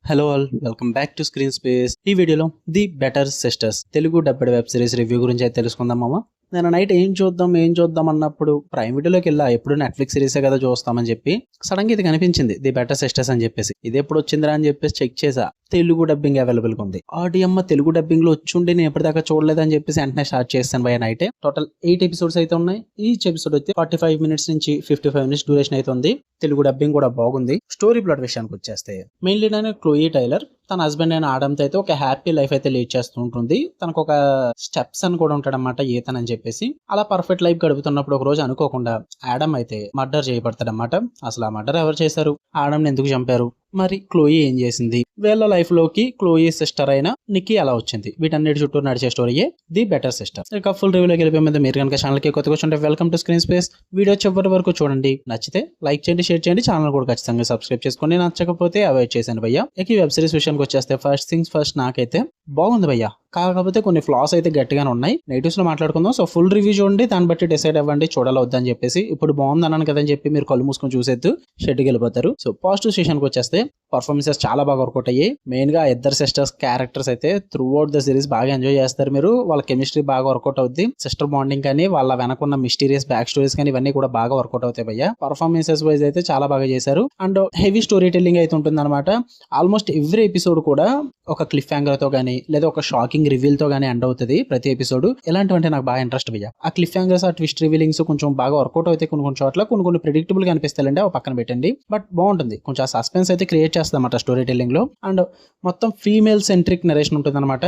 Hello all, welcome back to screen space. ఈ వీడియోలో the better sisters Telugu dubbed web series review గురించి అయితే తెలుసుకుందాం మామ. నేను నైట్ ఏం చూద్దాం అన్నప్పుడు ప్రైమ్ వీడియోలోకి వెళ్ళా. ఎప్పుడు నెట్ఫ్లిక్స్ సిరీసే కదా చూస్తామని చెప్పి సడన్ గా ఇది కనిపించింది, ది బెటర్ సిస్టర్స్ అని చెప్పేసి. ఇది ఎప్పుడు వచ్చిందిరా అని చెప్పేసి చెక్ చేసా. తెలుగు డబ్బింగ్ అవైలబుల్ గా ఉంది. ఆడియమ్మ తెలుగు డబ్బింగ్ లో వచ్చుండి నేను ఎప్పటిదాకా చూడలేదని చెప్పేసి వెంటనే స్టార్ట్ చేస్తాను బై నైట్. టోటల్ 8 ఎపిసోడ్స్ అయితే ఉన్నాయి. ఈచ్ ఎపిసోడ్ అయితే 45 మినిట్స్ నుంచి 55 మినిట్స్ డ్యూరేషన్ అయితే ఉంది. తెలుగు డబ్బింగ్ కూడా బాగుంది. స్టోరీ ప్లాట్ విషయానికి వచ్చేస్తే మెయిన్ లీడ్ అయిన క్లోయీ టైలర్ తన హస్బెండ్ అయిన ఆడంతో అయితే ఒక హ్యాపీ లైఫ్ అయితే లీడ్ చేస్తూ ఉంటుంది. తనకు ఒక స్టెప్స్ అని కూడా ఉంటాడన్నమాట, ఈతన్ అని చెప్పేసి. అలా పర్ఫెక్ట్ లైఫ్ గడుపుతున్నప్పుడు ఒక రోజు అనుకోకుండా ఆడమ్ అయితే మర్డర్ చేయబడతాడన్నమాట. అసలు ఆ మర్డర్ ఎవరు చేశారు, ఆడమ్ ఎందుకు చంపారు, మరి క్లోయీ ఏం చేసింది, వీళ్ళ లైఫ్ లోకి క్లోయీ సిస్టర్ అయిన నిక్కీ ఎలా వచ్చింది, వీటన్నిటి చుట్టూ నడిచే స్టోరీయే ది బెటర్ సిస్టర్. ఇక ఫుల్ రివ్యూలోకి వెళ్ళిపోయే మీద మీరు కనుక ఛానల్ కి కొత్తగా వచ్చి welcome to screen space. Video చివరి వరకు చూడండి. నచ్చితే లైక్ చేయండి, షేర్ చేయండి, ఛానల్ కూడా ఖచ్చితంగా సబ్స్క్రైబ్ చేసుకోండి. నచ్చకపోతే అవాయిడ్ చేశాను భయ్య. ఇక ఈ వెబ్ సిరీస్ విషయానికి వచ్చేస్తే ఫస్ట్ థింగ్స్ ఫస్ట్, నాకైతే బాగుంది భయ్య. కాకపోతే కొన్ని ఫ్లాస్ అయితే గట్టిగానే ఉన్నాయి. నెగిటివ్స్ లో మాట్లాడుకుందాం. సో ఫుల్ రివ్యూ చూడండి, దాన్ని బట్టి డిసైడ్ అవ్వండి చూడాలి వద్దని చెప్పేసి. ఇప్పుడు బాగుంది అన్నాను కదని చెప్పి మీరు కళ్ళు మూసుకొని చూసేద్దు, షెడ్కి వెళ్ళిపోతారు. సో పాజిటివ్ సెషన్కి వచ్చేస్తే పర్ఫార్మెన్సెస్ చాలా బాగా వర్కౌట్ అయ్యాయి. మెయిన్ గా ఇద్దరు సిస్టర్స్ క్యారెక్టర్స్ అయితే త్రూ అవుట్ ద సిరీస్ బాగా ఎంజాయ్ చేస్తారు మీరు. వాళ్ళ కెమిస్ట్రీ బాగా వర్కౌట్ అవుద్ది. సిస్టర్ బాండింగ్ కానీ వాళ్ళ వెనకున్న మిస్టీరియస్ బ్యాక్ స్టోరీస్ కానీ ఇవన్నీ కూడా బాగా వర్కౌట్ అవుతాయి భయ్య. పర్ఫార్మెన్సెస్ వైజ్ అయితే చాలా బాగా చేశారు. అండ్ హెవీ స్టోరీ టెల్లింగ్ అయితే ఉంటుంది అనమాట. ఆల్మోస్ట్ ఎవ్రీ ఎపిసోడ్ కూడా ఒక క్లిఫ్ హ్యాంగర్ తో గానీ లేదా ఒక షాకింగ్ రివీల్ తో గానీ ఎండ్ అవుతుంది ప్రతి ఎపిసోడ్. ఎలాంటివంటే నాకు బాగా ఇంట్రెస్ట్ భయ్య. ఆ క్లిఫ్ హ్యాంగర్స్, ఆ ట్విస్ట్ రివీలింగ్స్ కొంచెం బాగా వర్కౌట్ అవుతాయి. కొన్ని చోట్ల కొన్ని ప్రిడిక్టబుల్ గా అనిపిస్తాయండి, అవి పక్కన పెట్టండి. బట్ బాగుంటుంది, కొంచెం ఆ సస్పెన్స్ అయితే క్రియేట్ చేస్తుంది అనమాట స్టోరీ టెల్లింగ్ లో. అండ్ మొత్తం ఫీమేల్ సెంట్రిక్ నరేషన్ ఉంటుంది అనమాట.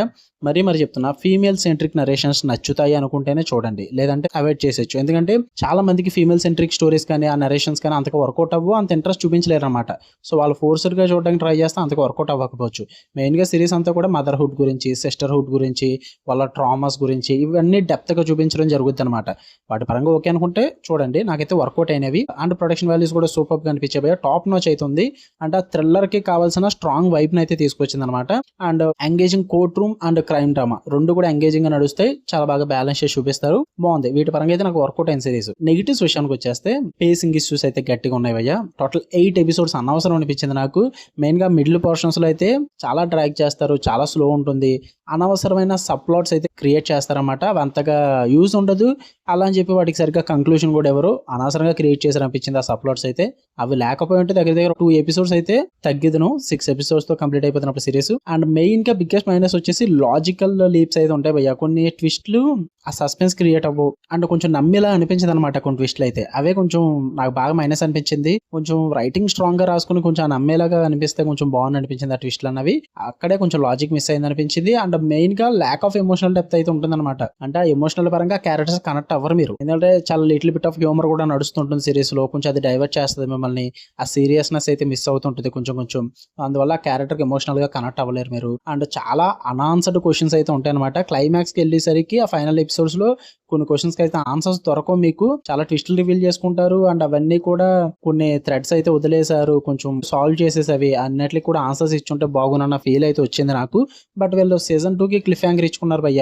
మరీ చెప్తున్నా, ఫీమేల్ సెంట్రిక్ నరేషన్స్ నచ్చుతాయి అనుకుంటేనే చూడండి, లేదంటే అవాయిడ్ చేసేచ్చు. ఎందుకంటే చాలా మందికి ఫీమేల్ సెంట్రిక్ స్టోరీస్ కానీ ఆ నరేషన్స్ కానీ అంతగా వర్కౌట్ అవ్వు, అంత ఇంట్రెస్ట్ చూపించలేరు అనమాట. సో వాళ్ళు ఫోర్స్డ్ గా చూడడానికి ట్రై చేస్తే అంతగా వర్కౌట్ అవ్వకపోవచ్చు. మెయిన్ గా సిరీస్ అంతా కూడా మదర్హుడ్ గురించి, సిస్టర్హుడ్ గురించి, వాళ్ళ ట్రామాస్ గురించి ఇవన్నీ డెప్త్ గా చూపించడం జరుగుతుంది అనమాట. వాటి పరంగా ఓకే అనుకుంటే చూడండి, నాకైతే వర్కౌట్ అయినవి. అండ్ ప్రొడక్షన్ వాల్యూస్ కూడా సూపర్ గా అనిపించాయి. టాప్ నోచ్ అవుతుంది. అంటే ఆ థ్రిల్లర్ కి కావాల్సిన స్ట్రాంగ్ వైబ్ అయితే తీసుకొచ్చింది అనమాట. And engaging court room and crime drama రెండు కూడా ఎంగేజింగ్ గా నడుస్తాయి. చాలా బాగా బ్యాలెన్స్ చేసి చూపిస్తారు. బాగుంది. వీటి పరంగా అయితే నాకు వర్కౌట్ అయిన సిరీస్. నెగిటివ్స్ విషయానికి వచ్చేస్తే పేసింగ్ ఇష్యూస్ అయితే గట్టిగా ఉన్నాయి భయ్య. టోటల్ 8 ఎపిసోడ్స్ అనవసరం అనిపించింది నాకు. మెయిన్ గా మిడిల్ పోర్షన్స్ లో అయితే చాలా డ్రాగ్ చేస్తారు, చాలా స్లో ఉంటుంది. అనవసరమైన సబ్ ప్లాట్స్ అయితే క్రియేట్ చేస్తారన్నమాట. అవి అంతగా యూజ్ ఉండదు. అలా అని చెప్పి వాటికి సరిగ్గా కంక్లూజన్ కూడా ఎవరు అనవసరంగా క్రియేట్ చేశారు అనిపించింది ఆ సబ్ ప్లాట్స్ అయితే. అవి లేకపోయి ఉంటే దగ్గర 2 ఎపిసోడ్స్ అయితే తగ్గిదును. 6 ఎపిసోడ్స్ తో కంప్లీట్ అయిపోతున్నప్పుడు సిరీస్. అండ్ మెయిన్ గా బిగ్గెస్ట్ మైనస్ వచ్చేసి లాజికల్ లీప్స్ అయితే ఉంటాయి భయ్య. కొన్ని ట్విస్ట్లు ఆ సస్పెన్స్ క్రియేట్ అవ్వవు. అండ్ కొంచెం నమ్మేలా అనిపించింది అనమాట కొన్ని ట్విస్ట్లు అయితే. అవే కొంచెం నాకు బాగా మైనస్ అనిపించింది. కొంచెం రైటింగ్ స్ట్రాంగ్ గా రాసుకుని కొంచెం నమ్మేలాగా అనిపిస్తే కొంచెం బాగుంది అనిపించింది ఆ ట్విస్ట్లు అన్నవి. అక్కడే కొంచెం లాజిక్ మిస్ అయింది అనిపించింది. అండ్ మెయిన్ గా ల్యాక్ ఆఫ్ ఎమోషనల్ డెప్త్ అయితే ఉంటుంది అనమాట. అంటే ఆ ఎమోషనల్ పరంగా క్యారెక్టర్స్ కనెక్ట్ అవ్వరు మీరు. ఎందుకంటే చాలా లిటిల్ బిట్ ఆఫ్ హ్యూమర్ కూడా నడుస్తుంటుంది సిరీస్ లో. కొంచెం అది డైవర్ట్ చేస్తుంది మిమ్మల్ని. ఆ సీరియస్నెస్ అయితే మిస్ అవుతుంటుంది కొంచెం. అందువల్ల క్యారెక్టర్ కి ఎమోషనల్ గా కనెక్ట్ అవ్వలేరు మీరు. అండ్ చాలా అనాన్సర్డ్ క్వశ్చన్స్ అయితే ఉంటాయి అనమాట. క్లైమాక్స్ కి వెళ్ళేసరికి ఆ ఫైనల్ ఎపిసోడ్స్ లో కొన్ని క్వశ్చన్స్ కి అయితే ఆన్సర్స్ దొరకవు మీకు. చాలా ట్విస్టులు రివీల్ చేసుకుంటారు. అండ్ అవన్నీ కూడా కొన్ని థ్రెడ్స్ అయితే వదిలేశారు, కొంచెం సాల్వ్ చేసేసి అవి అన్నిటికి కూడా ఆన్సర్స్ ఇచ్చుంటే బాగున్న ఫీల్ అయితే వచ్చింది నాకు. బట్ వీళ్ళు సీజన్ 2 కి క్లిఫ్ హ్యాంగర్ ఇచ్చుకున్నారు భయ్య.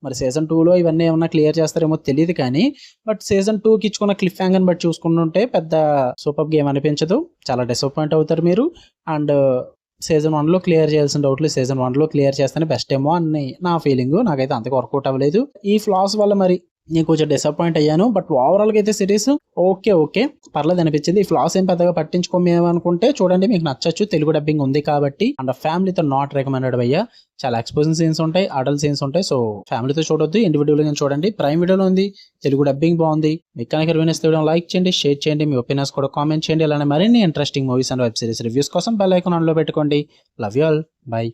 మరి సీజన్ 2 లో ఇవన్నీ ఏమన్నా క్లియర్ చేస్తారేమో తెలియదు కానీ, బట్ సీజన్ 2 కి ఇచ్చుకున్న క్లిఫ్ హ్యాంగర్ బట్టి చూసుకుంటుంటే పెద్ద సూపర్ గేమ్ అనిపించదు. చాలా డిసప్పాయింట్ అవుతారు మీరు. అండ్ సీజన్ 1 లో క్లియర్ చేయాల్సిన డౌట్లు సీజన్ 1 లో క్లియర్ చేస్తేనే బెస్ట్ ఏమో అని నా ఫీలింగ్. నాకైతే అంతగా వర్కౌట్ అవ్వలేదు. ఈ ఫ్లాస్ వల్ల మరి నేను కొంచెం డిసప్పాయింట్ అయ్యాను. బట్ ఓవరాల్ గా అయితే సిరీస్ ఓకే పర్లేదు అనిపించింది. ఈ ఫ్లాస్ ఏం పెద్దగా పట్టించుకోమేమనుకుంటే చూడండి, మీకు నచ్చచ్చు. తెలుగు డబ్బింగ్ ఉంది కాబట్టి. అండ్ ఫ్యామిలీతో నాట్ రికమెండెడ్ భయ్య. చాలా ఎక్స్పోజింగ్ సీన్స్ ఉంటాయి, అడల్ట్ సీన్స్ ఉంటాయి. సో ఫ్యామిలీతో చూడొద్దు, ఇండివిజువల్ గా చూడండి. ప్రైమ్ వీడియోలో ఉంది, తెలుగు డబ్బింగ్ బాగుంది. మీకు కనుక లైక్ చేయండి, షేర్ చేయండి, మీ ఒపీనియన్స్ కూడా కామెంట్ చేయండి. అలానే మరిన్ని interesting movies and web series reviews కోసం బెల్ ఐకాన్ ఆన్ లో పెట్టుకోండి. Love you all, by.